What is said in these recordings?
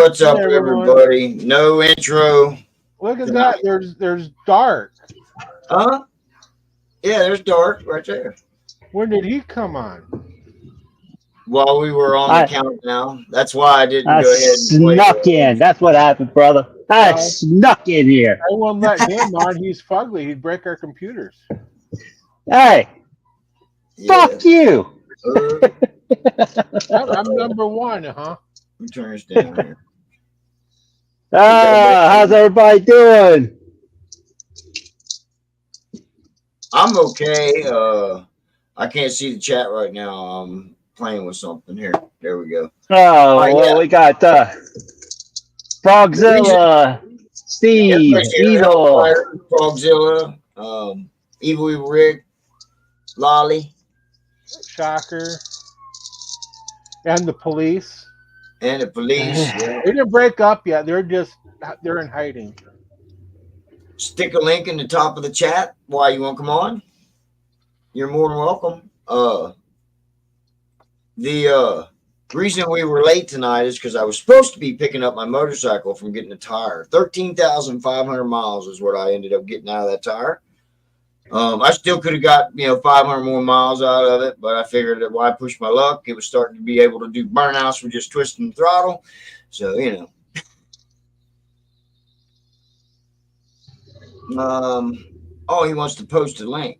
what's Hey, up, everyone. everybody? No intro Look at that. tonight. There's dark. Huh? Yeah, there's Dark right there. When did he come on? While we were on the I countdown. That's why I didn't I go ahead and play snuck the in. That's what happened, brother. I Well, snuck in here. I wouldn't let him on. He's fugly. He'd break our computers. Hey, yeah. fuck you. Uh, I'm number one, huh? let me turn this down here. We got How's everybody doing? I'm okay. I can't see the chat right now. I'm playing with something here. There we go. Oh, Yeah. well, we got The reason Frogzilla, Steve, everybody's here, Evil. Hellfire, Frogzilla, Evil Rick, Lolly, Shocker. And the police. and the police. Yeah. They didn't break up yet. They're in hiding. Stick a link in the top of the chat. Why you want to come on? You're more than welcome. The reason we were late tonight is because I was supposed to be picking up my motorcycle from getting a tire. 13,500 miles is what I ended up getting out of that tire. I still could have got 500 more miles out of it, but I figured that why push my luck? It was starting to be able to do burnouts with just twisting the throttle. So oh, he wants to post a link.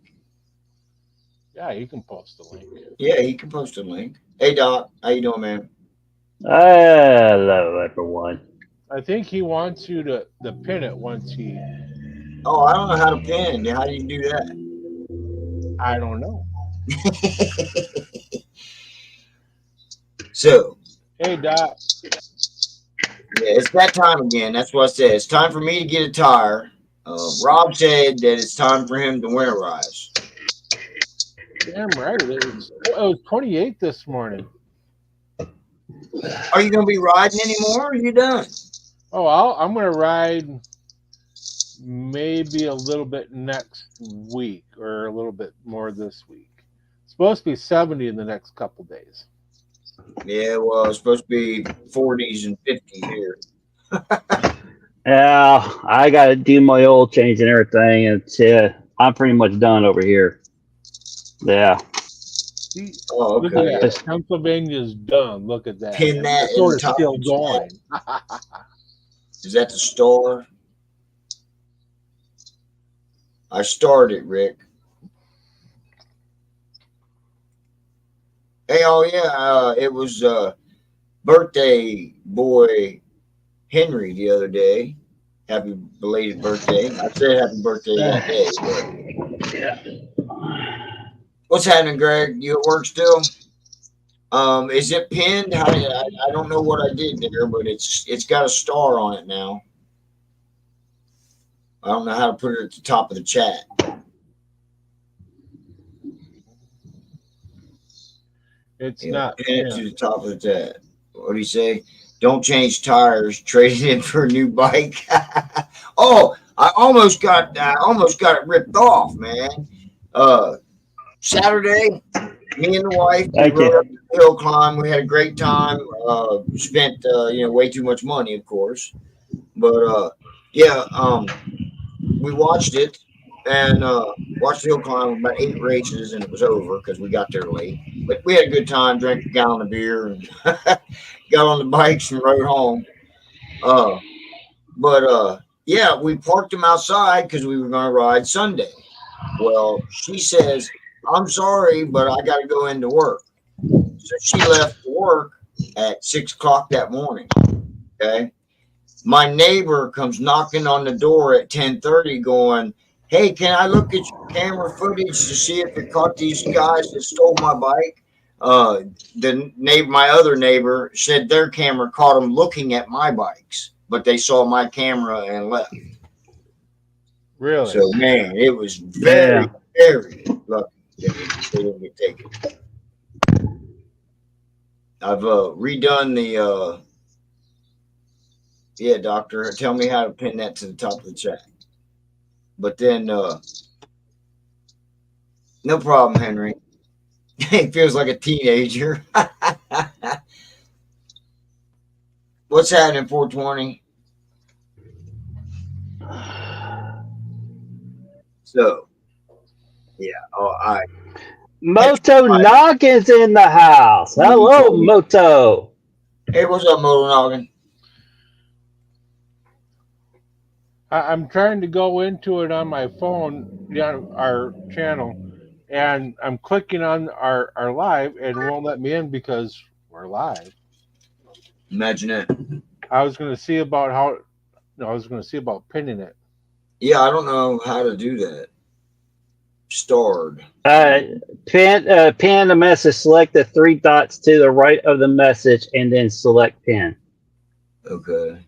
Yeah, you can post the link. Yeah, he can post a link. Hey Doc, how you doing, man? Hello, everyone. I think he wants you to pin it once he. Oh, I don't know how to pin. How do you do that? I don't know. So, Hey, Doc. yeah, it's that time again. That's what I said. It's time for me to get a tire. Rob said that it's time for him to winterize. Damn right. It was 28 this morning. Are you going to be riding anymore? Or are you done? Oh, I'm going to ride maybe a little bit next week or a little bit more this week. It's supposed to be 70 in the next couple days. Yeah, well, it's supposed to be 40s and 50s here. Yeah, I got to do my oil change and everything. It's I'm pretty much done over here. Yeah. See, Oh, look okay. at Yeah. that. Pennsylvania's done. Look at that. Pin that in the Minnesota's top still of the going. Is that the star? I started, Rick. Hey, oh yeah, it was birthday boy Henry the other day. Happy belated birthday. I said happy birthday that day. But... Yeah. What's happening, Greg? You at work still? Is it pinned? I don't know what I did there, but it's got a star on it now. I don't know how to put it at the top of the chat. It's not. Pin it to the top of the chat. What do you say? Don't change tires. Trade it in for a new bike. Oh, I almost got it ripped off, man. Saturday, me and the wife, we Thank rode you. up the hill climb. We had a great time. Spent way too much money, of course, but we watched it and watched the hill climb about 8 races, and it was over because we got there late. But we had a good time. Drank a gallon of beer and got on the bikes and rode home. Yeah, we parked them outside because we were going to ride Sunday. Well, she says, I'm sorry, but I got to go into work. So she left for work at 6 o'clock that morning. Okay. My neighbor comes knocking on the door at 10:30 going, hey, can I look at your camera footage to see if it caught these guys that stole my bike? My other neighbor said their camera caught them looking at my bikes, but they saw my camera and left. Really? So, man, it was very, very lucky that they didn't get taken. I've redone the, yeah, doctor, tell me how to pin that to the top of the chat. But then, no problem, Henry. He feels like a teenager. Well, What's happening 420? So, yeah. Oh, I. Moto Noggin's in the house. Hello, Moto. Hey, what's up, Moto Noggin? I'm trying to go into it on my phone, our channel, and I'm clicking on our live and it won't let me in because we're live. Imagine that. I was going to see about how. No, I was going to see about pinning it. Yeah, I don't know how to do that. Starred. Pin the message. Select the three dots to the right of the message, and then select pin. Okay.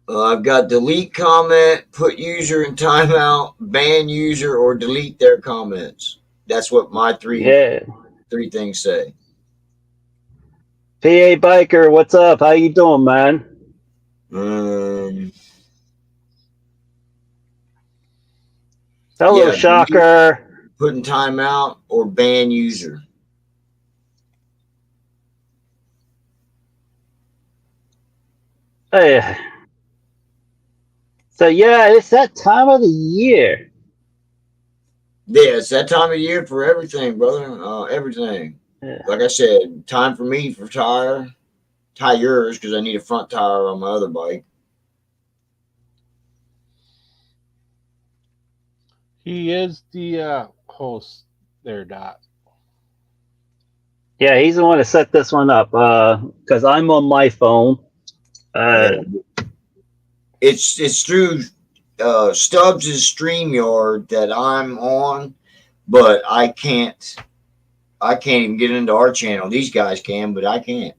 I've got delete comment, put user in timeout, ban user, or delete their comments. That's what my three things say. PA Biker, what's up? How you doing, man? Hello, Yeah, Shocker. Delete, put in timeout, or ban user. Hey. So yeah, it's that time of the year. Yeah, it's that time of year for everything, brother. Everything. Yeah. Like I said, time for me to tie yours because I need a front tire on my other bike. He is the host there, Dot. Yeah, he's the one to set this one up because I'm on my phone. It's through Stubbs' StreamYard that I'm on, but I can't even get into our channel. These guys can, but I can't.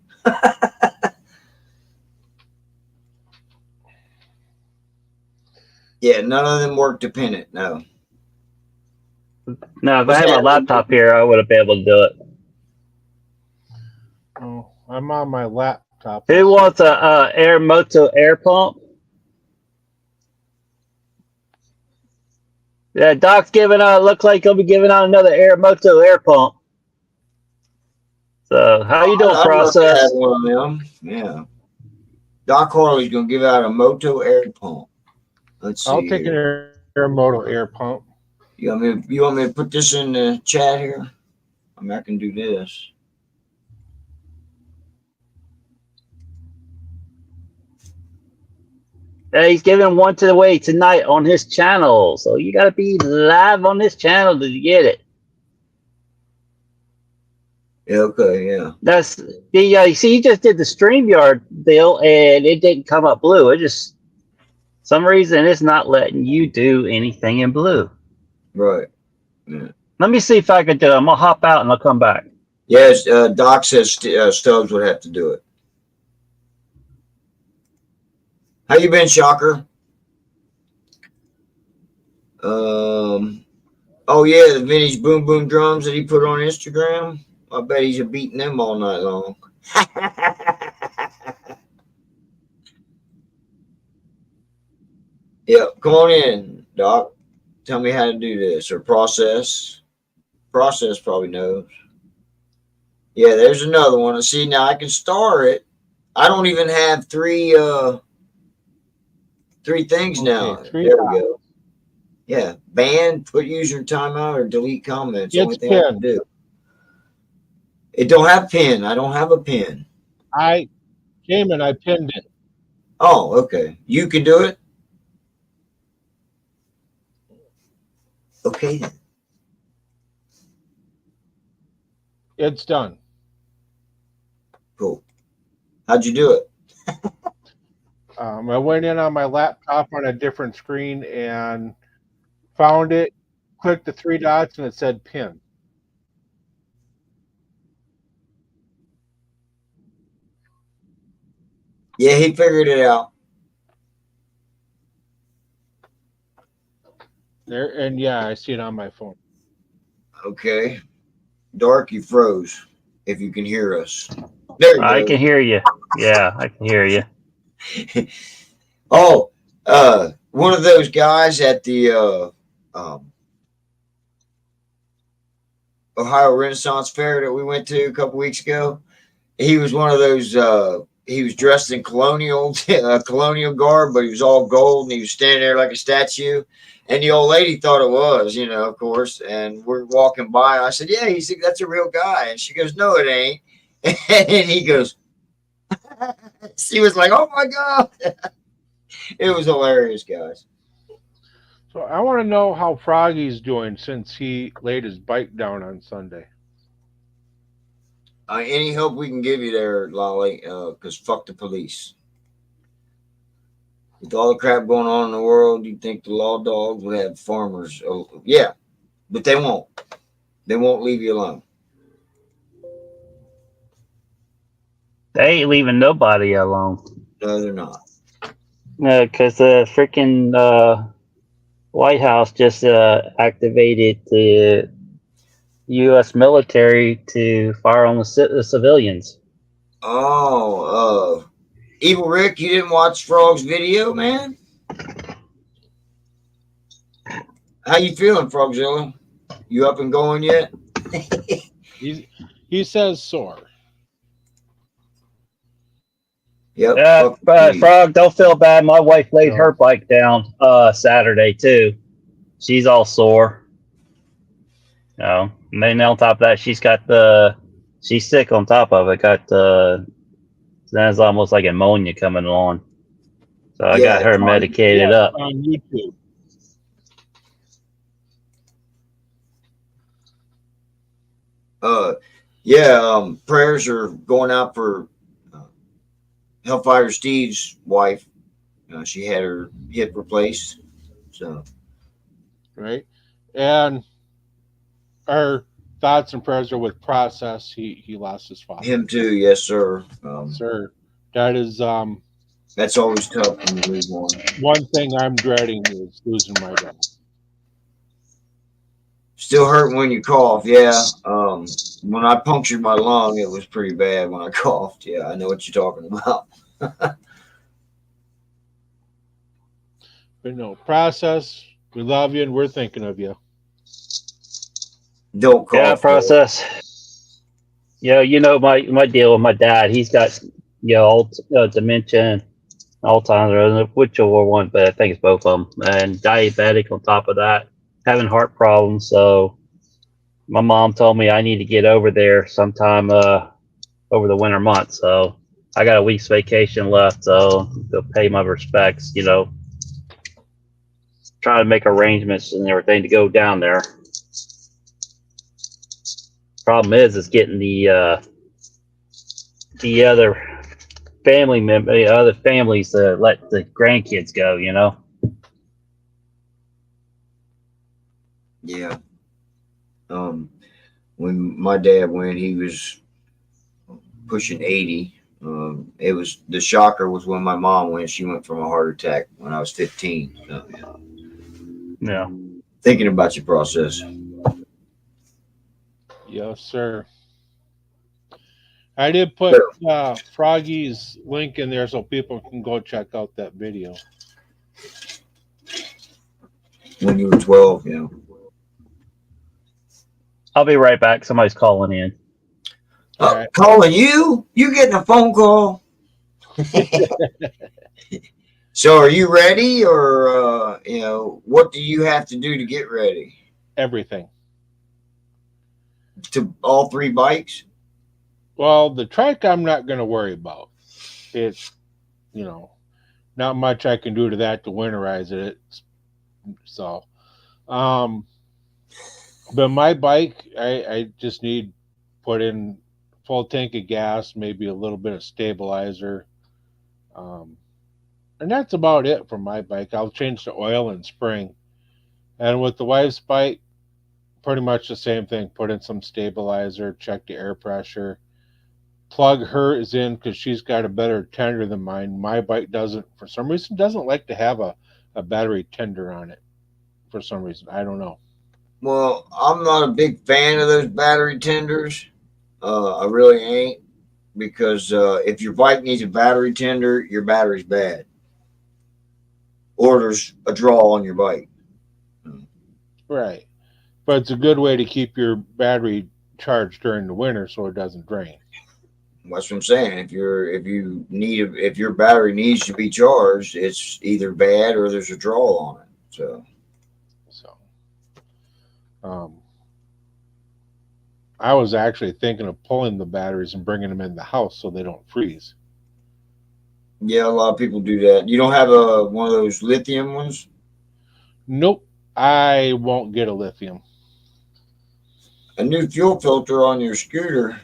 Yeah, none of them work to pin it. No. No, if I had my laptop here, I would have been able to do it. Oh, I'm on my laptop. Who wants a Air Moto air pump? Yeah, Doc's giving out. Looks like he'll be giving out another Air Moto air pump. So, how you doing, Process? Have one of them. Yeah. Doc Harley's gonna give out a Moto air pump. Let's see. I'll take an Air Moto air pump. You want me to put this in the chat here? I mean, I can do this. He's giving one away tonight on his channel, so you got to be live on his channel to get it. Yeah, okay, yeah. That's the you see, you just did the StreamYard deal, and it didn't come up blue. It just some reason it's not letting you do anything in blue. Right. Yeah. Let me see if I can do it. I'm gonna hop out and I'll come back. Yes, Doc says Stubbs would have to do it. How you been, Shocker? Oh yeah, the vintage boom boom drums that he put on Instagram. I bet he's beating them all night long. Yep, come on in, Doc. Tell me how to do this or process. Process probably knows. Yeah, there's another one. See, now I can star it. I don't even have three things now. There we go. Yeah, ban, put user in timeout, or delete comments. It's only thing I can do. It don't have pin. I don't have a pin. I pinned it. Oh, okay. You can do it? Okay. It's done. Cool. How'd you do it? I went in on my laptop on a different screen and found it, clicked the three dots, and it said pin. Yeah, he figured it out. There, and yeah, I see it on my phone. Okay. Dark, you froze. If you can hear us. There you go. I can hear you. Yeah, I can hear you. Oh, one of those guys at the Ohio Renaissance Fair that we went to a couple weeks ago, he was one of those. He was dressed in colonial colonial garb, but he was all gold, and he was standing there like a statue. And the old lady thought it was, of course. And we're walking by. And I said, "Yeah." He said, "That's a real guy." And she goes, "No, it ain't." And he goes, she was like, "Oh my god!" It was hilarious, guys. So I want to know how Froggy's doing since he laid his bike down on Sunday. Any help we can give you there, Lolly? Because fuck the police. With all the crap going on in the world, you'd think the law dogs would have farmers. Oh, yeah, but they won't. They won't leave you alone. They ain't leaving nobody alone. No, they're not. Because the freaking White House just activated the U.S. military to fire on the civilians. Oh, Evil Rick, you didn't watch Frog's video, man? How you feeling, Frogzilla? You up and going yet? He says sore. Yep. Frog, don't feel bad. My wife laid her bike down Saturday too. She's all sore. And then on top of that, she's sick on top of it. Then it's almost like pneumonia coming on. So I got her medicated up. On YouTube. Prayers are going out for Hellfire Steve's wife. She had her hip replaced. So, right, and our thoughts and prayers are with Process. He lost his father. Him too, yes, sir. Sir, that is that's always tough when you lose one. One thing I'm dreading is losing my dad. Still hurting when you cough, yeah. When I punctured my lung, it was pretty bad when I coughed. Yeah, I know what you're talking about. But no, Process, we love you and we're thinking of you. Don't cough. Yeah, Process. My deal with my dad. He's got dementia, Alzheimer's, which one, but I think it's both of them, and diabetic on top of that, having heart problems. So my mom told me I need to get over there sometime over the winter months. So I got a week's vacation left, so to pay my respects. Trying to make arrangements and everything to go down there. Problem is getting the other other families to let the grandkids go. Yeah. When my dad went, he was pushing 80. It was the shocker was when my mom went. She went from a heart attack when I was 15. So, yeah. Thinking about your Process. Yes, sir. I did put Froggy's link in there so people can go check out that video. When you were 12, yeah. I'll be right back. Somebody's calling in. Right. Calling you? You getting a phone call? So are you ready, or what do you have to do to get ready? Everything. To all 3 bikes? Well, the trike I'm not going to worry about. It's, not much I can do to that to winterize it. So, but my bike, I just need put in full tank of gas, maybe a little bit of stabilizer. And that's about it for my bike. I'll change the oil in spring. And with the wife's bike, pretty much the same thing. Put in some stabilizer, check the air pressure. Plug hers in because she's got a better tender than mine. My bike doesn't, for some reason, doesn't like to have a battery tender on it. For some reason, I don't know. Well, I'm not a big fan of those battery tenders. I really ain't, because if your bike needs a battery tender, your battery's bad, or there's a draw on your bike. Right. But it's a good way to keep your battery charged during the winter so it doesn't drain. That's what I'm saying. If your battery needs to be charged, it's either bad or there's a draw on it. So So, um, I was actually thinking of pulling the batteries and bringing them in the house so they don't freeze. yeah, a lot of people do that. You don't have a one of those lithium ones? Nope, I won't get a lithium. A new fuel filter on your scooter.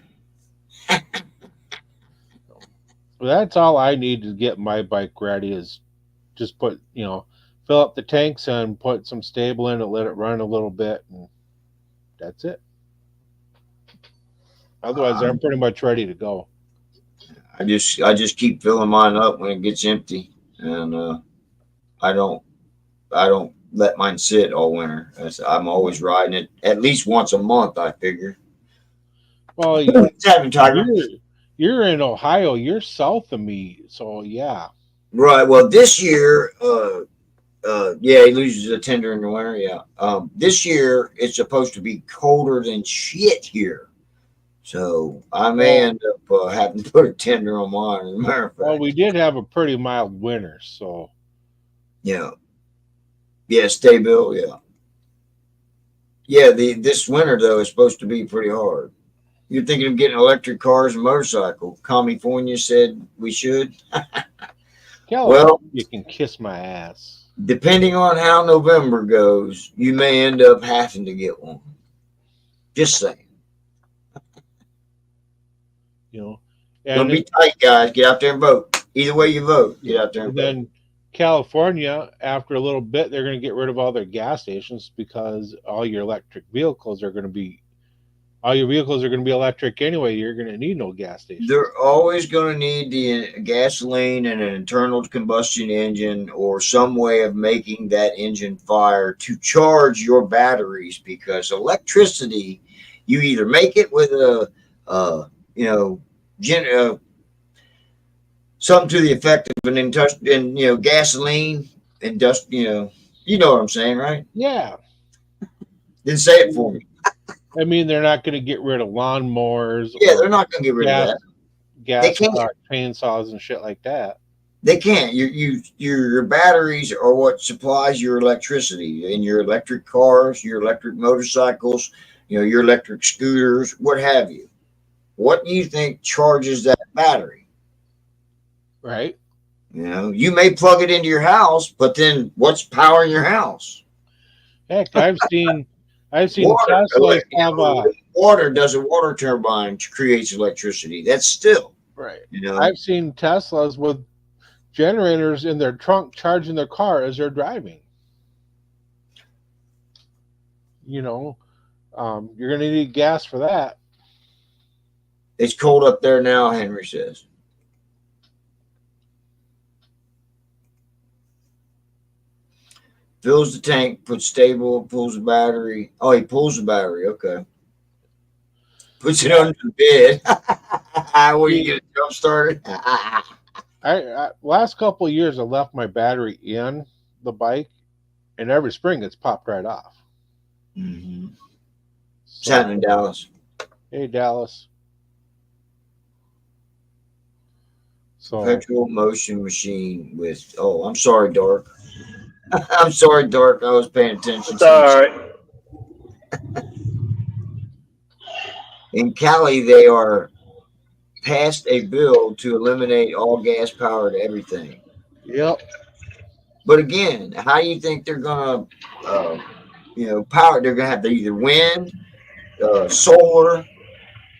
That's all I need to get my bike ready is just put, fill up the tanks and put some stable in it, let it run a little bit, and that's it. Otherwise, I'm pretty much ready to go. I just keep filling mine up when it gets empty, and I don't I don't let mine sit all winter. I'm always riding it at least once a month. I figure. Well, What's happening, Tiger? you're in Ohio. You're south of me, so yeah. Right. Well, this year, yeah, he loses a tender in the winter. Yeah. This year it's supposed to be colder than shit here, so I may Well, end up having to put a tender on mine. As a matter of well, we fact, did have a pretty mild winter, so yeah, yeah, stay Bill, yeah, yeah. This winter though is supposed to be pretty hard. You're thinking of getting electric cars and motorcycle. California said we should. Well, California can kiss my ass. depending on how November goes, you may end up having to get one. Just saying. You know, Gonna and be tight, guys. Get out there and vote. Either way you vote, get out there and vote. then California, after a little bit, they're going to get rid of all their gas stations because all your vehicles are going to be electric anyway. You're going to need no gas stations. They're always going to need the gasoline and an internal combustion engine or some way of making that engine fire to charge your batteries because electricity, you either make it with a, you know, something to the effect of an gasoline and dust, you know what I'm saying, right? Yeah. Then say it for me. I mean, they're not going to get rid of lawnmowers Yeah, or they're not going to get rid of gas that. They gas can't. powered chainsaws and shit like that. They can't. Your batteries are what supplies your electricity in your electric cars, your electric motorcycles, your electric scooters, what have you. What do you think charges that battery? Right. You may plug it into your house, but then what's powering your house? Heck, I've seen Water. Teslas have a Water does a water turbine creates electricity. That's still, right. you know. I've seen Teslas with generators in their trunk charging their car as they're driving. You're going to need gas for that. It's cold up there now, Henry says. Fills the tank, puts stable, pulls the battery. Oh, he pulls the battery. Okay. Puts it under the bed. Where you get a jump started? Last couple of years I left my battery in the bike, and every spring it's popped right off. Mm-hmm. What's So, happening, Dallas? hey Dallas. So Perpetual motion machine with. Oh, I'm sorry, Dark. I'm sorry, Dark. I was paying attention. It's all right. In Cali, they are passed a bill to eliminate all gas powered everything. yep. But again, how do you think they're gonna, power? They're gonna have to either wind, solar,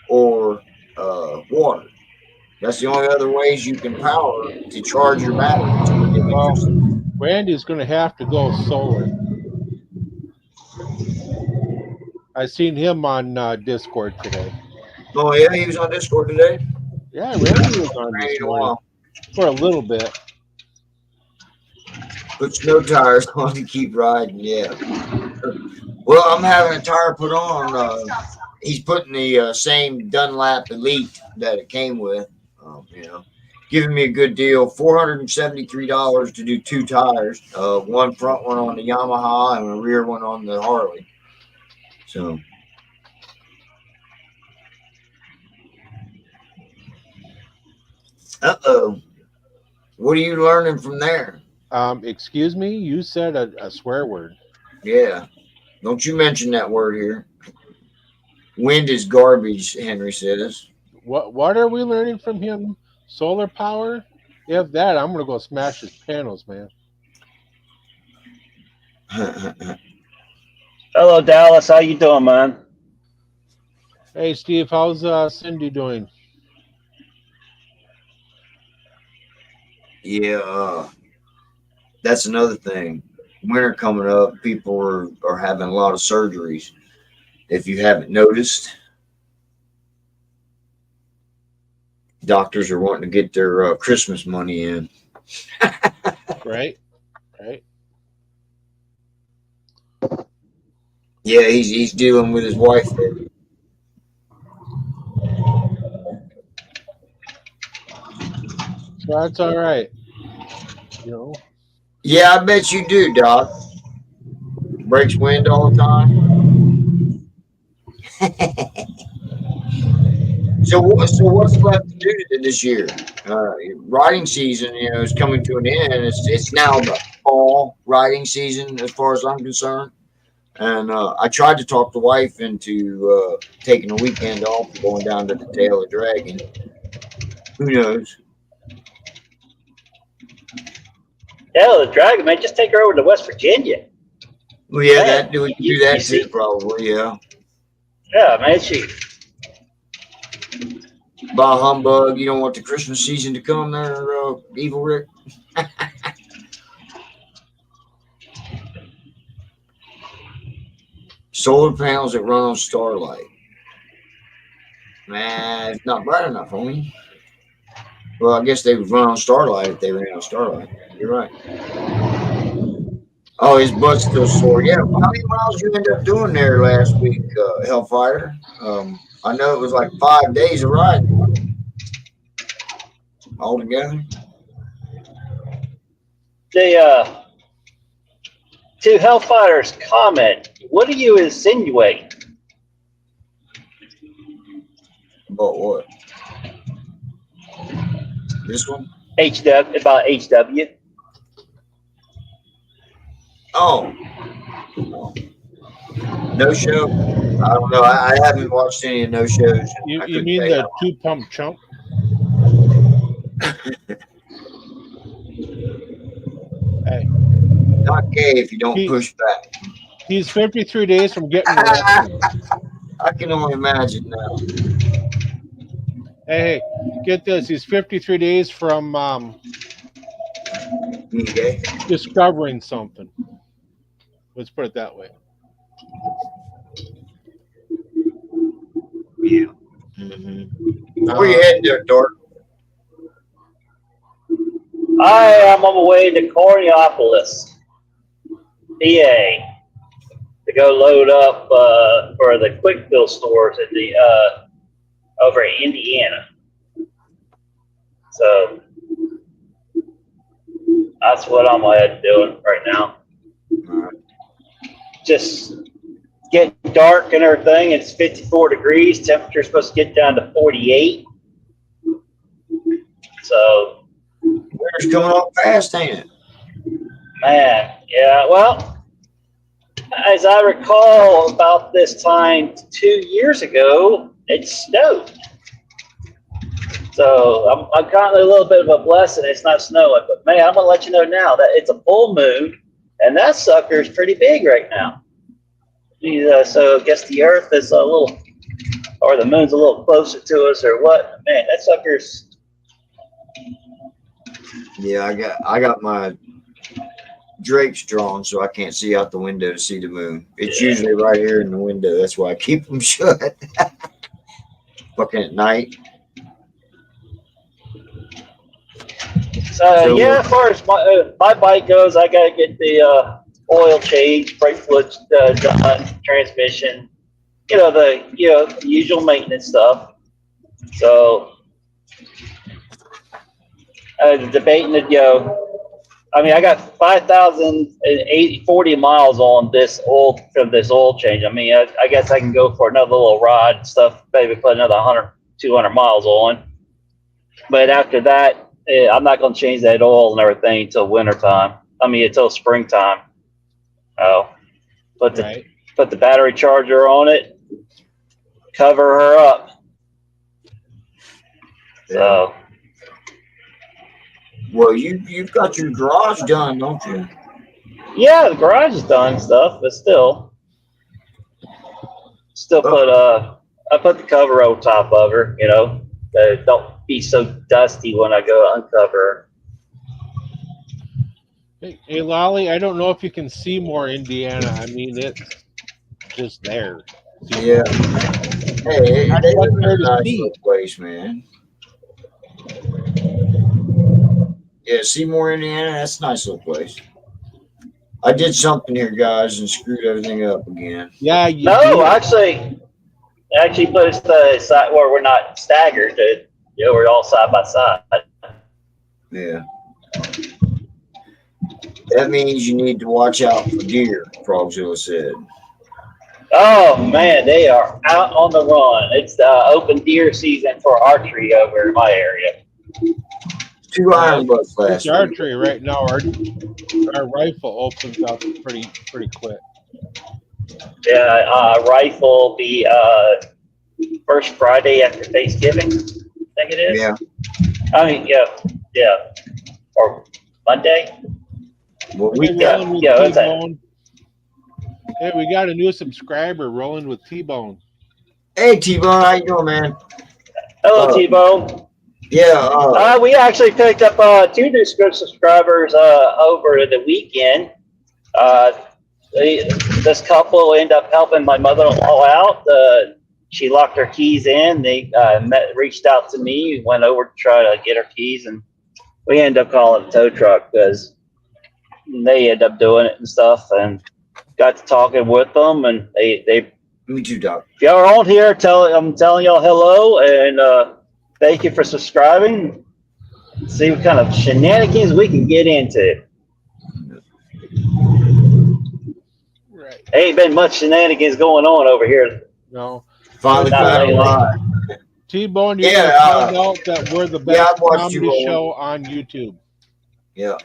or water. That's the only other ways you can power to charge your batteries. Well, Randy's going to have to go solar. I seen him on Discord today. Oh yeah, he was on Discord today. Yeah, Randy was on Ran this in a morning while. for a little bit. Put snow tires on to keep riding. Yeah. Well, I'm having a tire put on. He's putting the same Dunlap Elite that it came with. Giving me a good deal. $473 to do two tires. One front one on the Yamaha and a rear one on the Harley. So Uh-oh. What are you learning from there? Excuse me, you said a swear word. Yeah. Don't you mention that word here. Wind is garbage, Henry says. What are we learning from him? Solar power? If that, I'm gonna go smash his panels, man. Hello, Dallas. How you doing, man? Hey, Steve, how's Cindy doing? Yeah, that's another thing. Winter coming up, people are having a lot of surgeries. If you haven't noticed, doctors are wanting to get their Christmas money in. Right, right. Yeah, he's dealing with his wife there. So that's all right. You know. Yeah, I bet you do, Doc. Breaks wind all the time. So what's left to do this year? Riding season, is coming to an end. It's now the fall riding season, as far as I'm concerned. And I tried to talk the wife into taking a weekend off and going down to the Tail of Dragon. Who knows? Hell, the Dragon, man. Just take her over to West Virginia. Well, yeah, Man, we can you, do you that see, too, probably. Yeah, yeah, man. She, bah humbug. You don't want the Christmas season to come, there, Evil Rick. Solar panels that run on starlight. Nah, it's not bright enough, homie. Well, I guess they would run on starlight if they ran on starlight. You're right. Oh, his butt's still sore. Yeah, how many miles you end up doing there last week, Hellfire? I know it was like 5 days of riding altogether. the to Hellfire's comment, what do you insinuate? But what? This one? HW about HW. Oh, no show. I don't know. I haven't watched any of no shows. You I you couldn't mean tell you. the two pump chump? Hey, Not gay if you don't he push back. he's 53 days from getting an erection. I can only imagine now. Hey, get this. He's 53 days from Being gay. discovering something. Let's put it that way. Yeah. Mm-hmm. Where you heading there, Dork? I am on my way to Cornelius, PA, to go load up for the quick fill stores in the over in Indiana. So that's what I'm doing right now. All right. Just getting dark and everything. It's 54 degrees. Temperature's supposed to get down to 48. So, Winter's coming on fast, ain't it? man, yeah. Well, as I recall, about this time 2 years ago, it snowed. So I'm counting a little bit of a blessing. It's not snowing, but man, I'm gonna let you know now that it's a full moon, and that sucker is pretty big right now. So I guess the Earth is a little, or the moon's a little closer to us, or what? Man, that sucker's. Yeah, I got my drapes drawn so I can't see out the window to see the moon. It's usually right here in the window. That's why I keep them shut. Fucking at night. So yeah, as far as my bike goes, I gotta get the oil change, brake fluid done, transmission. The usual maintenance stuff. So debating it, I mean, I got 5,040 miles on this oil change. I mean, I guess I can go for another little ride and stuff, maybe put another 100, 200 miles on. But after that, I'm not going to change that oil and everything until wintertime. I mean, until springtime. Oh, put the Right. put the battery charger on it, cover her up. So, Well, you've got your garage done, don't you? yeah, the garage is done and stuff, but still put I put the cover over top of her. Don't be so dusty when I go uncover her. Hey, Lolly, I don't know if you can see more Indiana. I mean, it's just there. Yeah. Hey, That's they what's live in there a to nice see. little place, man. Yeah, Seymour, Indiana, that's a nice little place. I did something here, guys, and screwed everything up again. Yeah, you No, did. actually put us the side where we're not staggered. We're all side by side. Yeah. That means you need to watch out for deer, Frogzilla said. Oh man, they are out on the run. It's open deer season for archery over in my area. 2 iron butts It's last week. archery right now. Our rifle opens up pretty quick. Yeah, rifle will be first Friday after Thanksgiving. I think it is. Yeah. I mean, yeah, or Monday. Well, Hey, Yeah, rolling with that's it. T-Bone. Hey, we got a new subscriber rolling with T-Bone. hey, T-Bone, how you doing, man? Hello, T-Bone. Yeah. We actually picked up 2 new subscribers over the weekend. This couple ended up helping my mother-in-law out. She locked her keys in. They reached out to me, went over to try to get her keys, and we ended up calling a tow truck because they ended up doing it and stuff. And got to talking with them, and they Me too, Doc. if y'all are on here, I'm telling y'all hello and thank you for subscribing. See what kind of shenanigans we can get into. Right. Ain't been much shenanigans going on over here. No. Finally Not got lately. alive. T-Bone, you're Yeah, gonna find out that we're the best I've watched you comedy roll. show on YouTube. Yeah.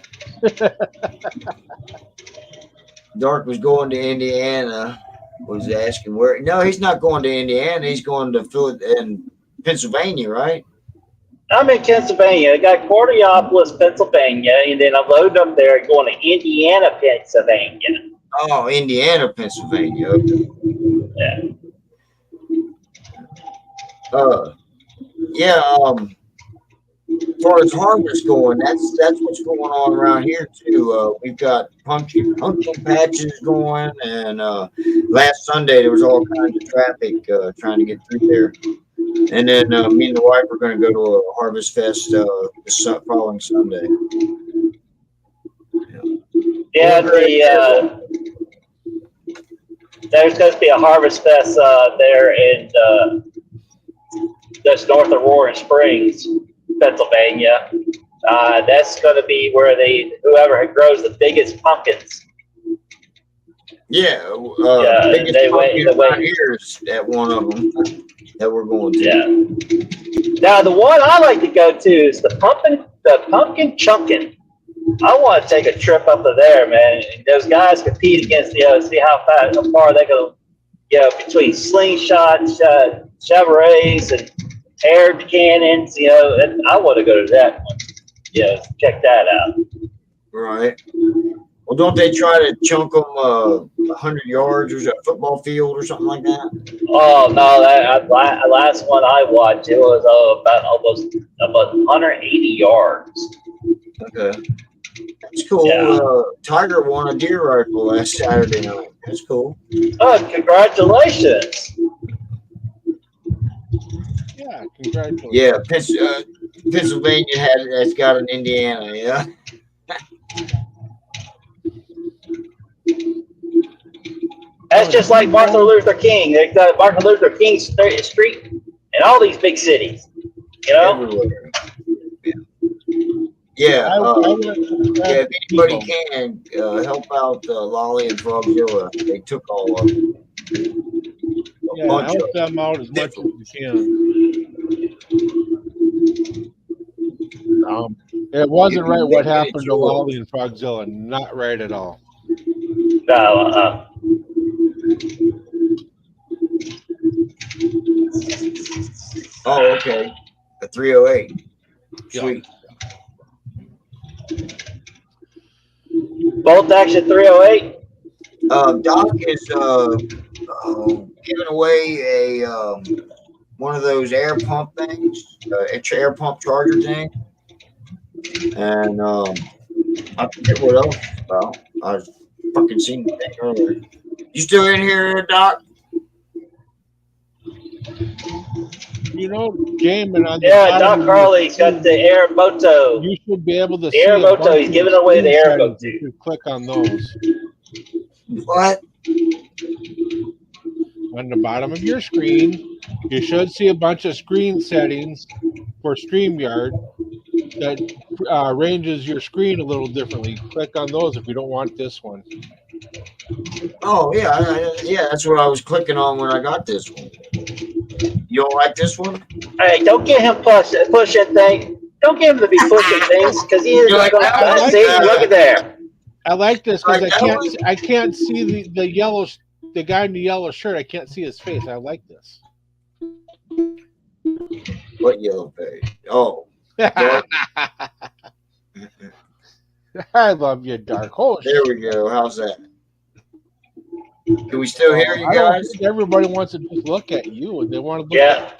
Dark was going to Indiana. Was asking where. No, he's not going to Indiana. He's going to Pennsylvania, right? I'm in Pennsylvania. I got Coriopolis, Pennsylvania, and then I load up there going to Indiana, Pennsylvania. Oh, Indiana, Pennsylvania. Okay. Yeah. Yeah. As far as harvest going, that's what's going on around here too. We've got pumpkin patches going, and last Sunday there was all kinds of traffic trying to get through there. And then me and the wife are going to go to a harvest fest this following Sunday. Yeah, there's going to be a harvest fest there in just north of Roaring Springs, Pennsylvania. That's going to be where whoever grows the biggest pumpkins. Yeah, biggest pumpkin around here is at one of them that we're going to. Yeah. Now the one I like to go to is the pumpkin chunkin'. I want to take a trip up to there, man. Those guys compete against see how far they go, between slingshots, chevrets, and air cannons, and I want to go to that one. Check that out. Right. Well, don't they try to chunk them 100 yards or a football field or something like that? Oh no! That last one I watched, it was about 180 yards. Okay. That's cool. Yeah. Tiger won a deer rifle last Saturday night. That's cool. Oh, congratulations! Yeah, congratulations. Yeah, Pennsylvania has got an Indiana. Yeah. That's just like Martin Luther King. They got Martin Luther King Street in all these big cities. Everywhere. Yeah. If anybody can help out Lolly and Frogzilla, they took all of them. Help them out as much as you can. It wasn't right what Making it happened to yours. Lolly and Frogzilla. Not right at all. No, Oh, okay. A 308. Yeah. Sweet. bolt action 308. Doc is giving away a one of those air pump things, air pump charger thing, and I forget what else it's about. I fucking seen the thing earlier. You still in here, Doc? You know, Jamin, on the Yeah, bottom Doc of your Harley's got the Air Moto. you should be able to The see Air a Moto, bunch he's of giving the away the screen Air settings Moto. if you click on those. What? On the bottom of your screen, you should see a bunch of screen settings for StreamYard that ranges your screen a little differently. Click on those if you don't want this one. Oh yeah, yeah. That's what I was clicking on when I got this one. You don't like this one? Hey, don't get him pushing thing. Don't get him to be pushing things because he is You're like, going I to like see. that. Look at there. I like this because Like that one? I can't see the yellow the guy in the yellow shirt. I can't see his face. I like this. What yellow page? Oh, dark. I love you, Dark. Oh, There we go. How's that? Can we still hear you I don't guys? think everybody wants to just look at you. They want to look Yeah.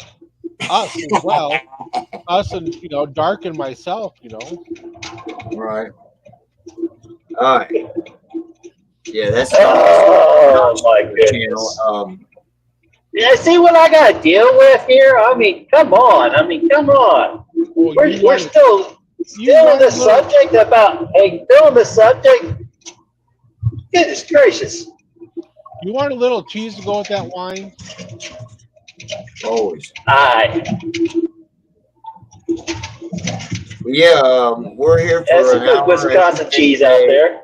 at us as well. Us and Dark and myself. Right. All right. Yeah, that's Oh my goodness. channel. Yeah, see what I got to deal with here? I mean, come on. Come on. Well, We're still in the subject about, still in the subject. Goodness gracious. You want a little cheese to go with that wine? Always. Aye. Yeah, we're here for That's an some good hour. Wisconsin cheese out there.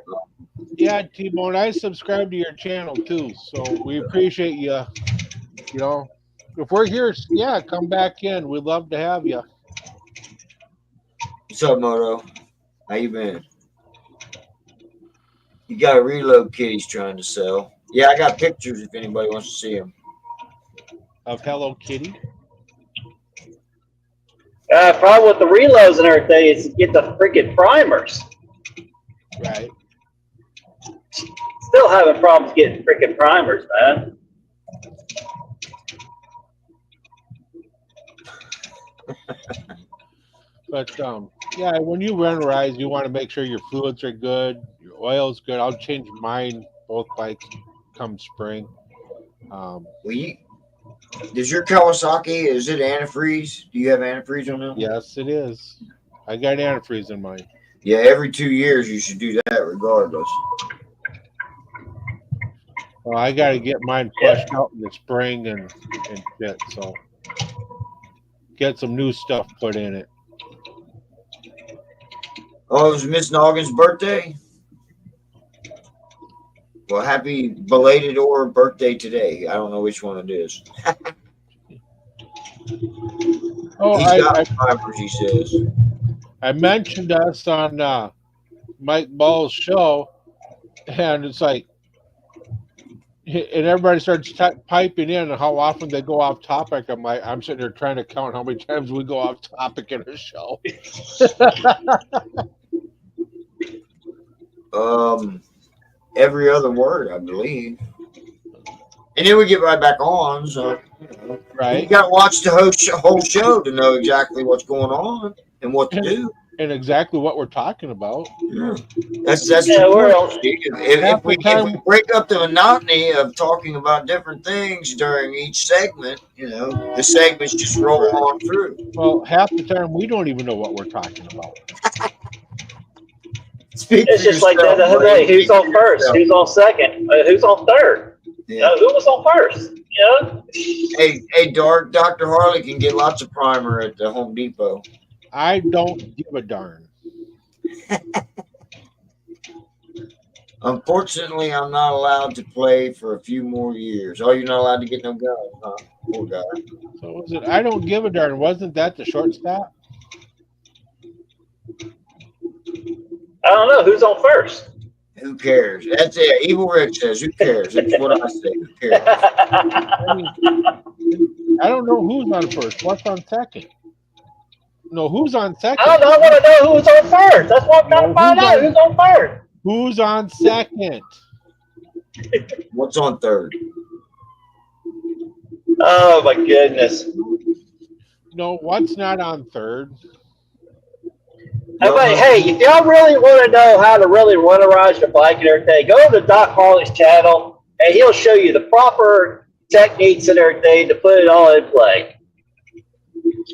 Yeah, T-Bone, I subscribe to your channel too, so we appreciate you. If we're here, yeah, come back in. We'd love to have you. What's up, Moto? How you been? You got a reload kit he's trying to sell. Yeah, I got pictures if anybody wants to see them. Of Hello Kitty. Problem with the reloads and everything is to get the freaking primers. Right. Still having problems getting freaking primers, man. But yeah, when you winterize, you want to make sure your fluids are good, your oil's good. I'll change mine both bikes come spring. Does your Kawasaki, is it antifreeze? Do you have antifreeze on them? Yes, it is. I got antifreeze in mine. Yeah, every 2 years you should do that regardless. Well, I got to get mine flushed out in the spring and shit. So get some new stuff put in it. Oh, it was Miss Noggin's birthday? Well, happy belated or birthday today. I don't know which one it is. Oh, He's got fibers, he says. I mentioned us on Mike Ball's show, and it's like, and everybody starts piping in how often they go off topic. I'm sitting there trying to count how many times we go off topic in a show. Every other word, I believe. And then we get right back on. So, right. You got to watch the whole show to know exactly what's going on and what to do. And exactly what we're talking about. Yeah. That's if we break up the monotony of talking about different things during each segment, the segments just roll on through. Well, half the time we don't even know what we're talking about. It's just like that the other day. Who's on first? Who's on second? Who's on third? Yeah. Who was on first? Hey, Dr. Harley can get lots of primer at the Home Depot. I don't give a darn. Unfortunately, I'm not allowed to play for a few more years. Oh, you're not allowed to get no gun, huh? Poor guy. So was it? I don't give a darn. Wasn't that the shortstop? don't know who's on first. Who cares? That's it. Evil Rick says, "Who cares?" That's what I say. Who cares? I mean, I don't know who's on first. What's on second? No, who's on second? I don't know. I want to know who's on first. That's what I'm trying to find out. Who's on first? Who's on second? What's on third? Oh my goodness. No, what's not on third? Hey, if y'all really want to know how to really winterize your bike and everything, go to Doc Harley's channel, and he'll show you the proper techniques and everything to put it all in play.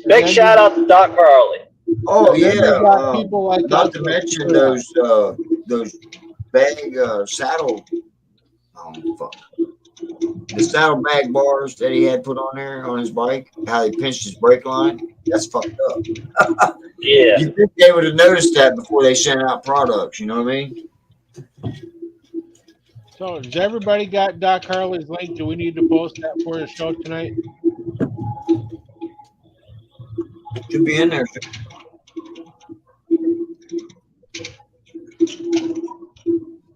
Big shout out to Doc Harley. Oh yeah, people like not to mention those bag saddle. Oh fuck. The saddlebag bars that he had put on there on his bike, how he pinched his brake line, that's fucked up. Yeah. You think they would have noticed that before they sent out products, you know what I mean? So, has everybody got Doc Harley's link? Do we need to post that for the show tonight? Should be in there.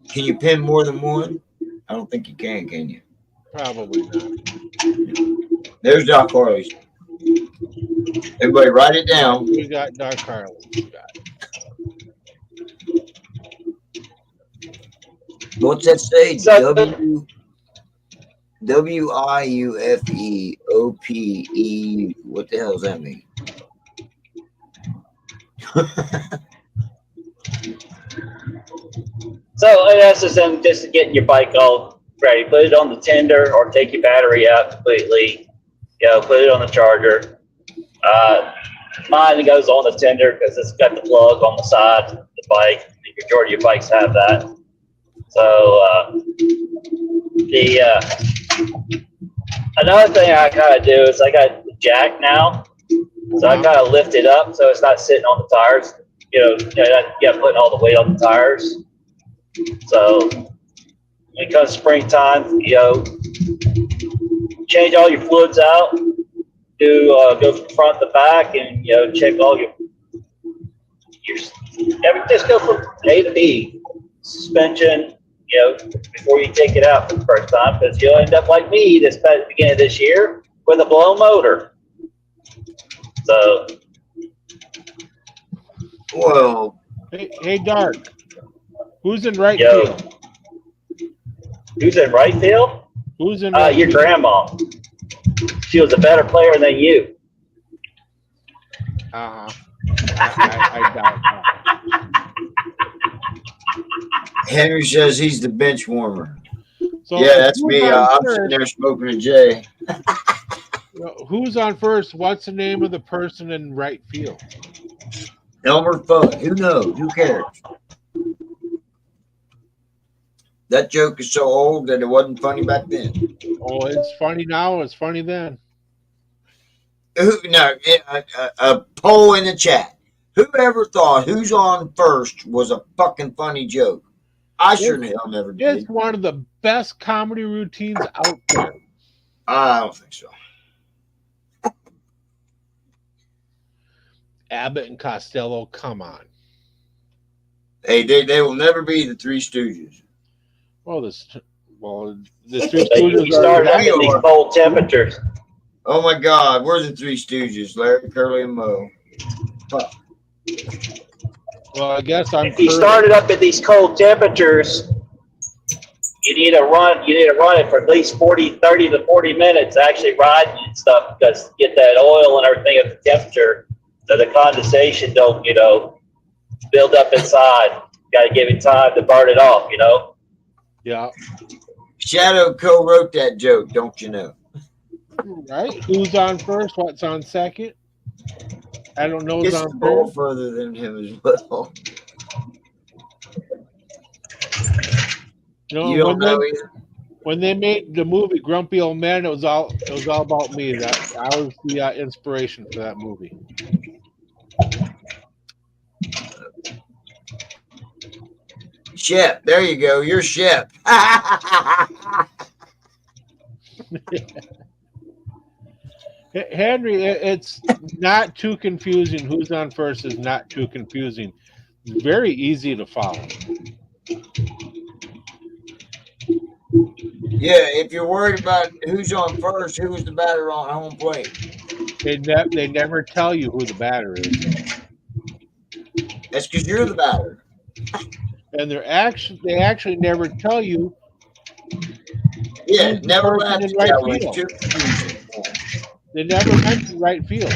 Can you pin more than one? I don't think you can you? Probably not. There's Doc Harley's. Everybody write it down. We got Doc Harley. What's that say? WIUFEOPE. What the hell does that mean? So that's just getting your bike all ready. Put it on the tender or take your battery out completely. Put it on the charger. Mine goes on the tender because it's got the plug on the side of the bike. The majority of bikes have that. So another thing I kind of do is I got the jack now, so I kind of lift it up so it's not sitting on the tires. Putting all the weight on the tires. So when it comes springtime, change all your fluids out. Go from front to back, and check all your just go from A to B. Suspension, before you take it out for the first time, because you'll end up like me this beginning of this year with a blown motor. So, well, hey, Dark, who's in right field? Who's in right field? Who's in right your field? grandma. She was a better player than you. I doubt that. Henry says he's the bench warmer. So yeah, that's me. I'm sitting there smoking a J. Who's on first? What's the name of the person in right field? Elmer Fudd. Who knows? Who cares? That joke is so old that it wasn't funny back then. Oh, it's funny now. It's funny then. No, a poll in the chat. Whoever thought who's on first was a fucking funny joke? I sure the hell never did. It's one of the best comedy routines out there. I don't think so. Abbott and Costello, come on. Hey, they will never be the Three Stooges. The Three Stooges started at these cold temperatures. Oh my God, we're the Three Stooges, Larry, Curly, and Moe. Fuck. Well, I guess I'm. If you started up at these cold temperatures, you need to run it for at least 30 to 40 minutes, actually riding and stuff, because to get that oil and everything at the temperature, so the condensation don't, build up inside. Got to give it time to burn it off, Yeah. Shadow co-wrote that joke, don't you know? Right. Who's on first? What's on second? I don't know. Who's on third. Further than him as well. You don't know either. When they made the movie Grumpy Old Man, it was all about me. That I was the inspiration for that movie. Shep, there you go. You're Shep. Henry, it's not too confusing. Who's on first is not too confusing. Very easy to follow. Yeah, if you're worried about who's on first, who was the batter on home plate. They never tell you who the batter is, That's because you're the batter. and they actually never tell you Yeah, who's the never person laughed in at right that one. It's field. too confusing. They never mention right field.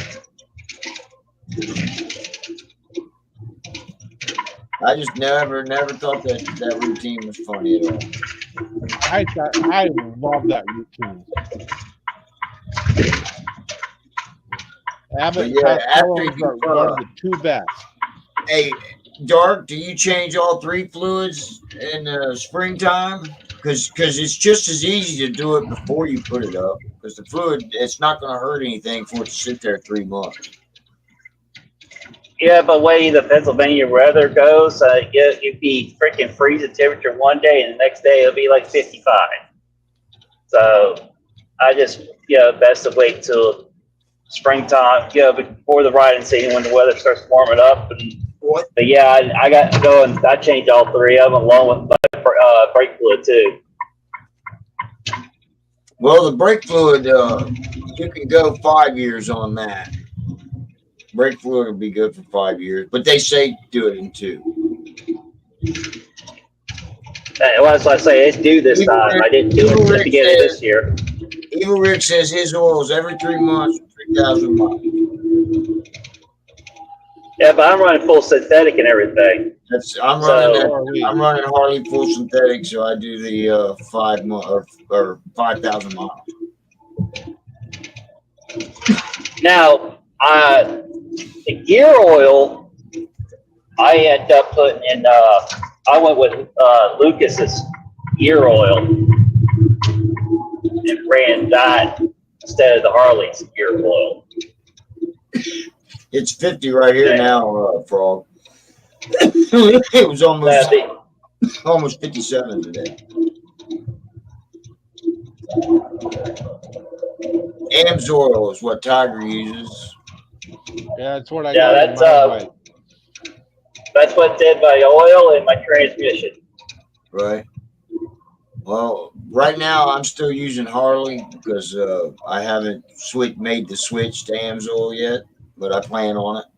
I just never thought that routine was funny at all. I love that routine. But Abbott and yeah, after Costello you, are one of the two best. hey, Dark, do you change all three fluids in the springtime? Because it's just as easy to do it before you put it up. Because the fluid, it's not going to hurt anything for it to sit there 3 months. Yeah, but way the Pennsylvania weather goes, you'd be freaking freezing temperature one day, and the next day it'll be like 55. So I just, best to wait till springtime, before the riding season when the weather starts warming up. What? But yeah, I got to go and I changed all three of them along with my brake fluid too. Well, the brake fluid, you can go 5 years on that. Brake fluid will be good for 5 years, but they say do it in 2. Well, that's why I say it's due this time. I didn't do it at the beginning of this year. Evil Rick says his oil is every 3 months for 3,000 miles. Yeah, but I'm running full synthetic and everything. I'm running Harley full synthetic, so I do the 5 month or 5,000 miles. Now, the gear oil, I end up putting in. I went with Lucas's gear oil and ran that instead of the Harley's gear oil. It's 50 right here now, Frog. It was almost 57 today. Amsoil is what Tiger uses. Yeah, that's what I got in my bike. That's what did my oil and my transmission. Right. Well, right now I'm still using Harley because I haven't made the switch to Amsoil yet, but I plan on it.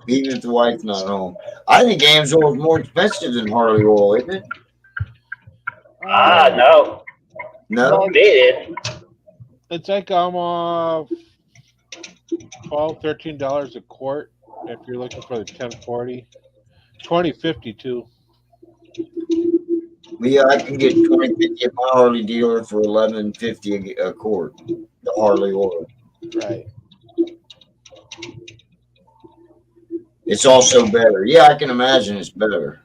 Even if the wife's not home. I think Amsoil is more expensive than Harley oil, isn't it? No. No? It's like $12, $13 a quart if you're looking for the 1040. $20.50 too. Yeah, I can get $20.50 at my Harley dealer for $11.50 a quart. The Harley oil. Right. It's also better. Yeah, I can imagine it's better.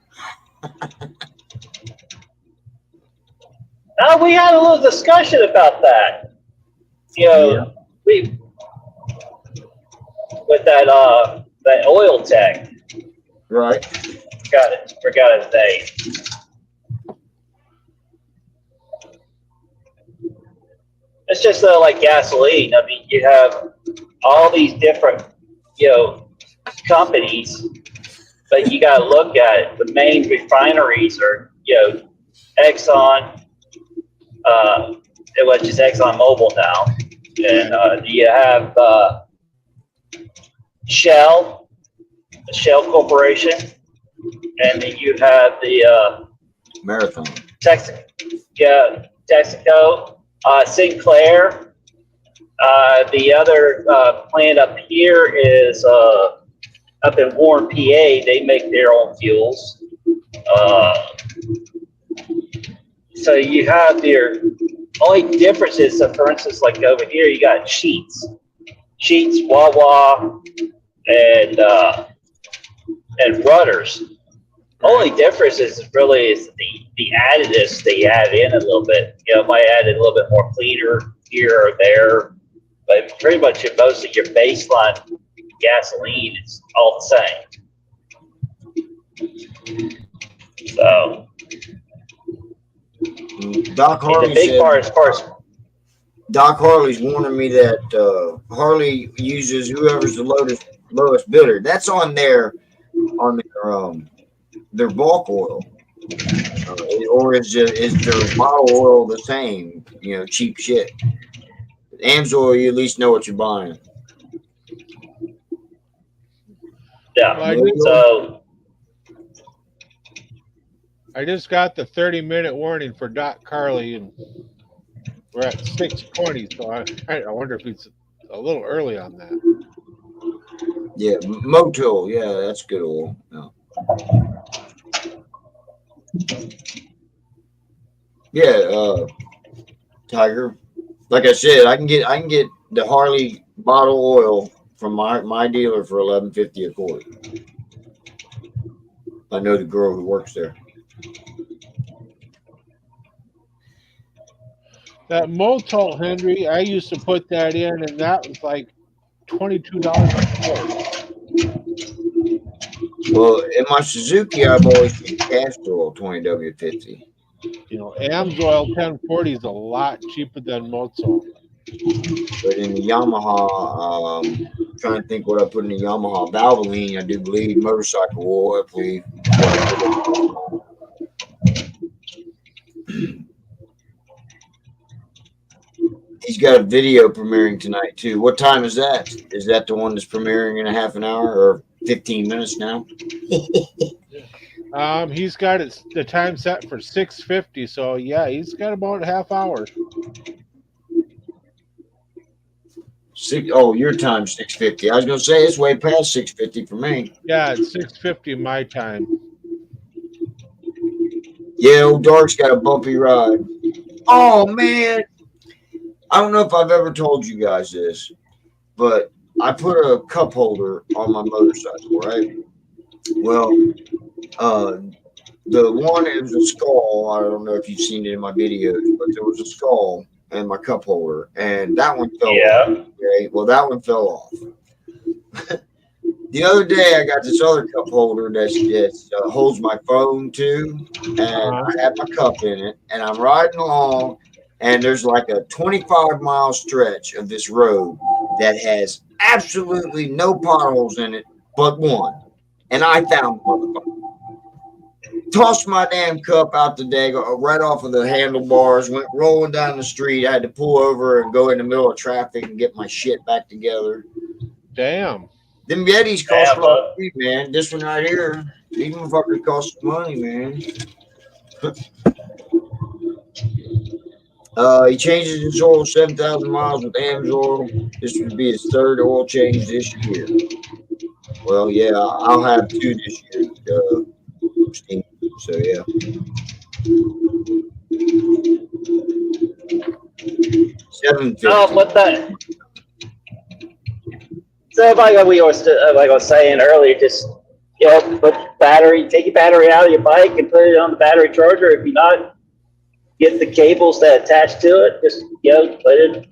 We had a little discussion about that. We with that oil tech. Right. Forgot his name. It's just like gasoline. I mean, you have all these different, companies, but you got to look at it. The main refineries are, Exxon, it was just Exxon Mobil now, and you have Shell, the Shell Corporation, and then you have the Marathon. Texaco, Sinclair. The other plant up here is up in Warren, PA. They make their own fuels. So you have your only differences. So for instance, like over here, you got Sheets, Wawa, and Rudders. Only difference is really the additives they add in a little bit. Might add in a little bit more cleaner here or there, but pretty much most of your baseline gasoline is all the same. So Doc Harley Doc Harley's warning me that Harley uses whoever's the lowest bidder. That's on their bulk oil, or is their bottle oil the same? You know, cheap shit. AMSOIL, you at least know what you're buying. Yeah. Well, So I just got the 30-minute warning for Doc Carly, and we're at 6:20. So I wonder if it's a little early on that. Yeah, Motul. Yeah, that's good oil. Yeah, Tiger. Like I said, I can get the Harley bottle oil from my dealer for $11.50 a quart. I know the girl who works there. That Motul, Henry, I used to put that in, and that was like $22 a quart. Well, in my Suzuki, I've always used castor oil, 20W50. You know, AMSOIL 1040 is a lot cheaper than Motul. But in the Yamaha, I'm trying to think what I put in the Yamaha. Valvoline, I do believe. Motorcycle oil, I believe. He's got a video premiering tonight, too. What time is that? Is that the one that's premiering in a half an hour or 15 minutes now? He's got the time set for 6:50, so yeah, he's got about a half hour. Your time's 6:50. I was gonna say it's way past 6:50 for me. Yeah, it's 6:50 my time. Yeah, old Dark's got a bumpy ride. Oh man, I don't know if I've ever told you guys this, but I put a cup holder on my motorcycle, right? Well, the one is a skull. I don't know if you've seen it in my videos, but there was a skull in my cup holder, and that one fell off. Okay, well, that one fell off. The other day, I got this other cup holder that holds my phone too, and I have my cup in it, and I'm riding along, and there's like a 25-mile stretch of this road that has absolutely no potholes in it but one, and I found the motherfucker. Tossed my damn cup out the day, right off of the handlebars, went rolling down the street. I had to pull over and go in the middle of traffic and get my shit back together. Damn. Them Yetis cost a lot of money, man. This one right here, these motherfuckers cost some money, man. He changes his oil 7,000 miles with AMSOIL. This would be his third oil change this year. Well, yeah, I'll have 2 this year. So yeah. What that? So like I was saying earlier, just take your battery out of your bike and put it on the battery charger. If you're not, get the cables that attach to it. Just put it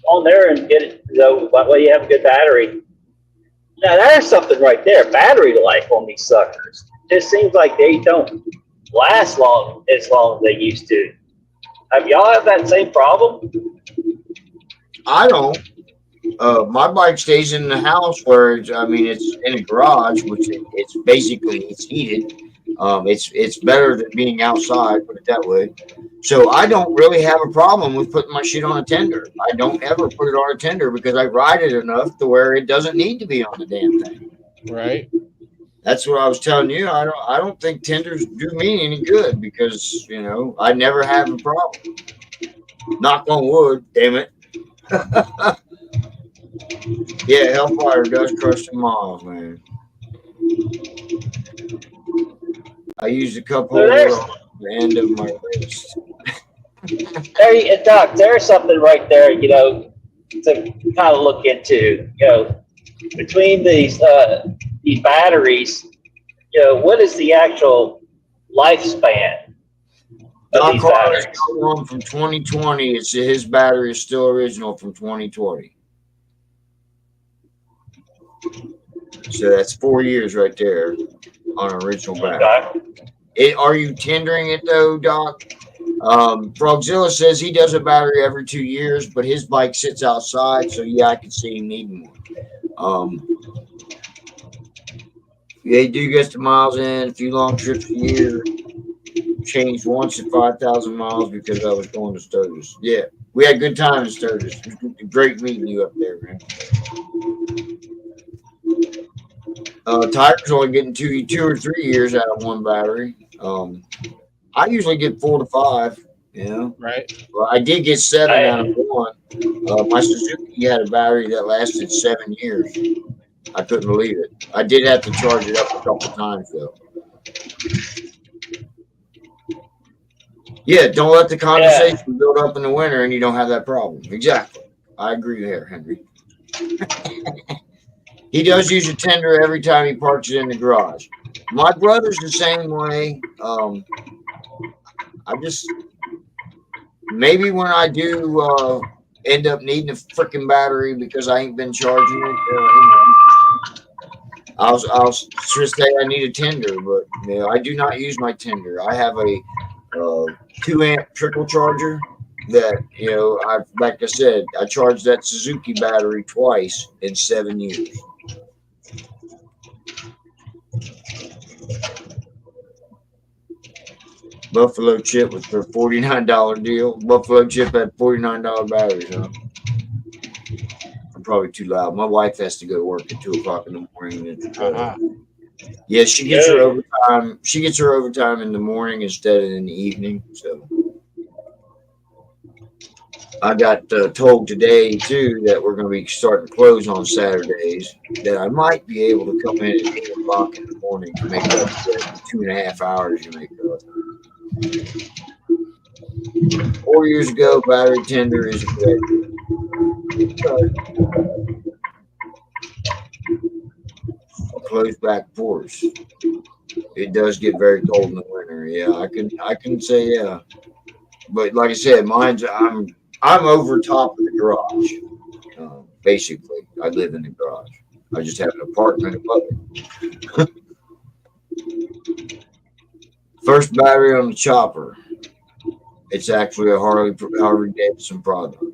on there and get it. That way you have a good battery. Now there's something right there. Battery life on these suckers. Just seems like they don't last as long as they used to. Have y'all have that same problem? I don't. My bike stays in the house where it's in a garage, which it's basically heated. It's better than being outside, put it that way. So I don't really have a problem with putting my shit on a tender. I don't ever put it on a tender because I ride it enough to where it doesn't need to be on the damn thing. Right. That's what I was telling you. I don't think tenders do me any good because I never have a problem. Knock on wood, damn it. Yeah, Hellfire does crush the miles, man. I used a cup holder on the end of my wrist. Doc, there's something right there, to kind of look into. Between these batteries, what is the actual lifespan of these batteries? Got one from 2020. His battery is still original from 2020. So that's 4 years right there on an original battery. Okay. Are you tendering it though, Doc? Frogzilla says he does a battery every 2 years, but his bike sits outside, so yeah, I can see him needing one. They do get the miles in, a few long trips a year. Changed once at 5,000 miles because I was going to Sturgis. Yeah, we had a good time in Sturgis. It was great meeting you up there, man. Tiger's only getting two or 3 years out of one battery. I usually get 4 to 5. You know, Right. well, I did get 7 out of one. My Suzuki had a battery that lasted 7 years. I couldn't believe it. I did have to charge it up a couple times though. Yeah, don't let the condensation build up in the winter and you don't have that problem. Exactly. I agree there, Henry. He does use a tender every time he parks it in the garage. My brother's the same way. I just maybe when I do end up needing a freaking battery because I ain't been charging it, I'll just say I need a tender, but you know, I do not use my tender. I have a 2-amp trickle charger that, you know, like I said, I charged that Suzuki battery twice in 7 years. Buffalo Chip with their $49 deal. Buffalo Chip had $49 batteries, huh? I'm probably too loud. My wife has to go to work at 2 o'clock in the morning. Yeah, she gets her overtime. She gets her overtime in the morning instead of in the evening. So I got told today too that we're going to be starting to close on Saturdays. That I might be able to come in at 8 o'clock in the morning to make up the 2.5 hours you make up. 4 years ago, battery tender is great. Closed back ports. It does get very cold in the winter. Yeah, I can say yeah. But like I said, I'm over top of the garage. Basically, I live in the garage. I just have an apartment above it. First battery on the chopper. It's actually a Harley Davidson product.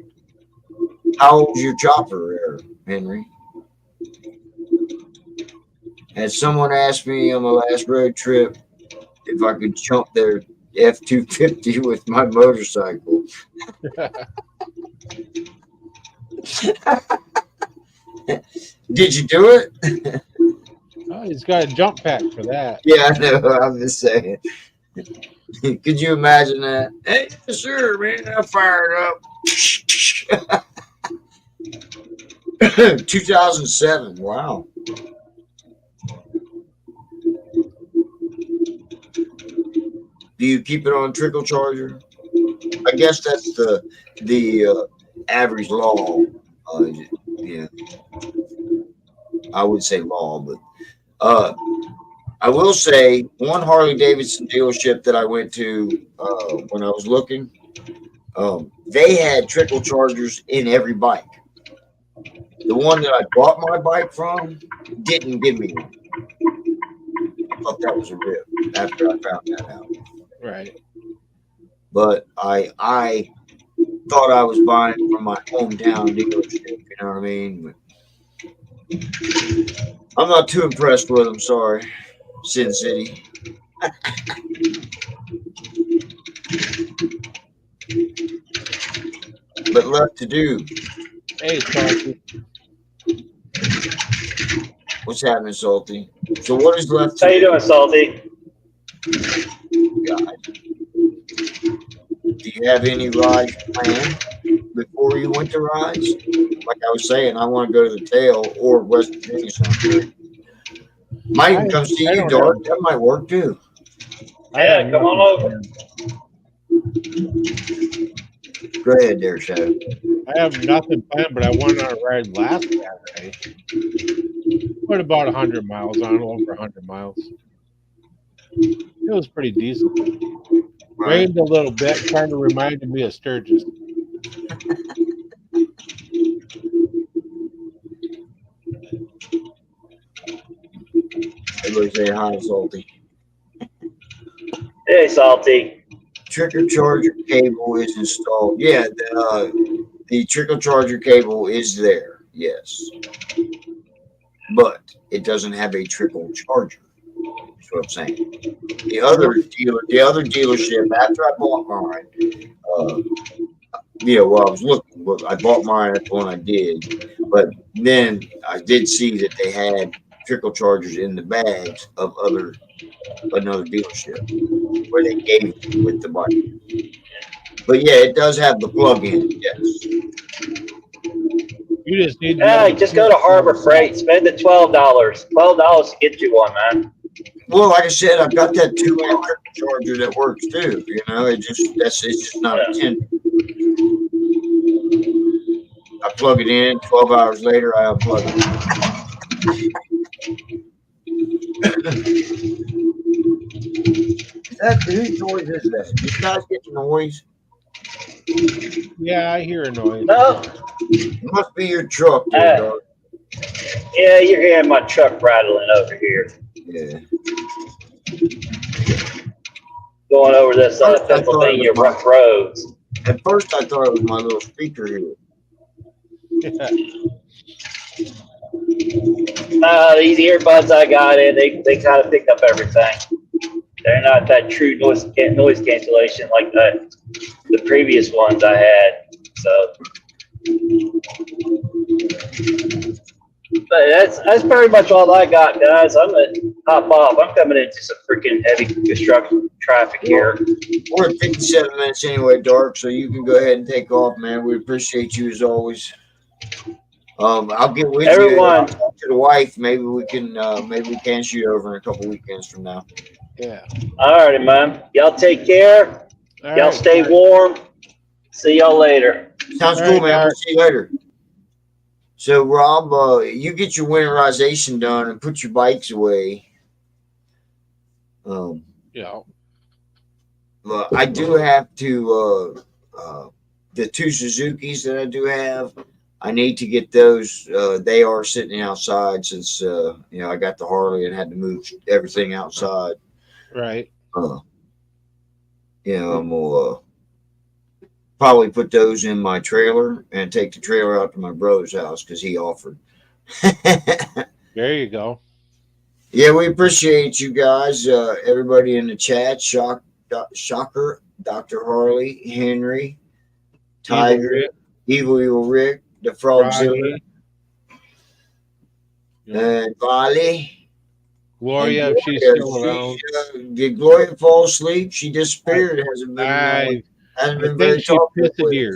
How old's your chopper there, Henry? Had someone asked me on my last road trip if I could jump their F-250 with my motorcycle. Did you do it? Oh, he's got a jump pack for that. Yeah, I know. I'm just saying. Could you imagine that? Hey, sure, man. I'll fire it up. 2007. Wow. Do you keep it on trickle charger? I guess that's the average law. Yeah, I would say law, but I will say one Harley Davidson dealership that I went to when I was looking, they had trickle chargers in every bike. The one that I bought my bike from didn't give me one. I thought that was a rip after I found that out. Right. But I thought I was buying from my hometown dealership. You know what I mean? But I'm not too impressed with them. Sorry, Sin City. But left to do. Hey, Salty. What's happening, Salty? So what is left to How do? you doing, Salty? God. Do you have any rides planned before you went to rides? Like I was saying, I want to go to the tail or West Virginia sometime. Might even come see you, Dart. That might work too. Yeah, come on over. Go ahead there, Shadow. I have nothing planned, but I went on a ride last Saturday. Put about 100 miles on, over 100 miles. It was pretty decent. Right. Rained a little bit, kind of reminded me of Sturgis. Everybody say hi, Salty. Hey, Salty. Trickle charger cable is installed. Yeah, the trickle charger cable is there. Yes. but it doesn't have a trickle charger. That's what I'm saying. The other dealership, after I bought mine, well, I was looking. Well, I bought mine. That's the one I did. But then I did see that they had trickle chargers in the bags of another dealership where they gave it with the bike. But yeah, it does have the plug-in. Yes. You just need. Hey, just go to Harbor Freight. Spend the $12. $12 to get you one, man. Well, like I said, I've got that 2 amp trickle charger that works too. It's just not a 10. I plug it in. 12 hours later, I unplug it. Whose noise is that? You guys get the noise? Yeah, I hear a noise. No. It must be your truck there, dog. Yeah, you're hearing my truck rattling over here. Yeah. Going over this Pennsylvania rough roads. At first, I thought it was my little speaker here. These earbuds I got in, they kind of pick up everything. They're not that true noise cancellation like the previous ones I had. So, but that's pretty much all I got, guys. I'm gonna hop off. I'm coming into some freaking heavy construction traffic here. We're at 57 minutes anyway, Dark. So you can go ahead and take off, man. We appreciate you as always. I'll get with you. I'll talk to the wife. Maybe we can shoot over in a couple weekends from now. Yeah. All righty, man. Y'all take care. Y'all stay warm. See y'all later. Sounds cool, man. We'll see you later. So, Rob, you get your winterization done and put your bikes away. Yeah. I do have to the 2 Suzukis that I do have. I need to get those. They are sitting outside since I got the Harley and had to move everything outside. Right. I'm gonna probably put those in my trailer and take the trailer out to my brother's house because he offered. There you go. Yeah, we appreciate you guys, everybody in the chat. Shocker, Dr. Harley, Henry, Tiger, Evil Rick, the Frogzilla, and Valley. Gloria, if she's still around. Did Gloria fall asleep? She disappeared. Hasn't been very talkative.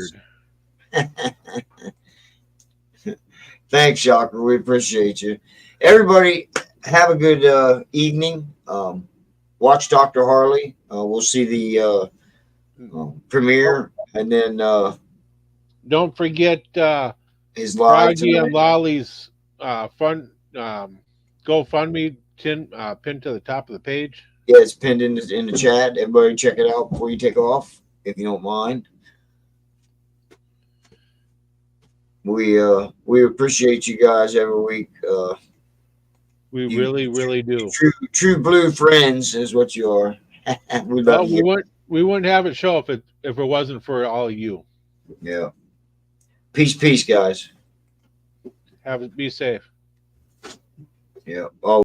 Thanks, Shocker. We appreciate you. Everybody, have a good evening. Watch Dr. Harley. We'll see the premiere, and then don't forget his live and Lolly's fun GoFundMe pinned to the top of the page. Yeah, it's pinned in the chat. Everybody check it out before you take off, if you don't mind. We appreciate you guys every week. We really do. True blue friends is what you are. We wouldn't have it show if it wasn't for all of you. Yeah. Peace, guys. Be safe. Yeah. Oh.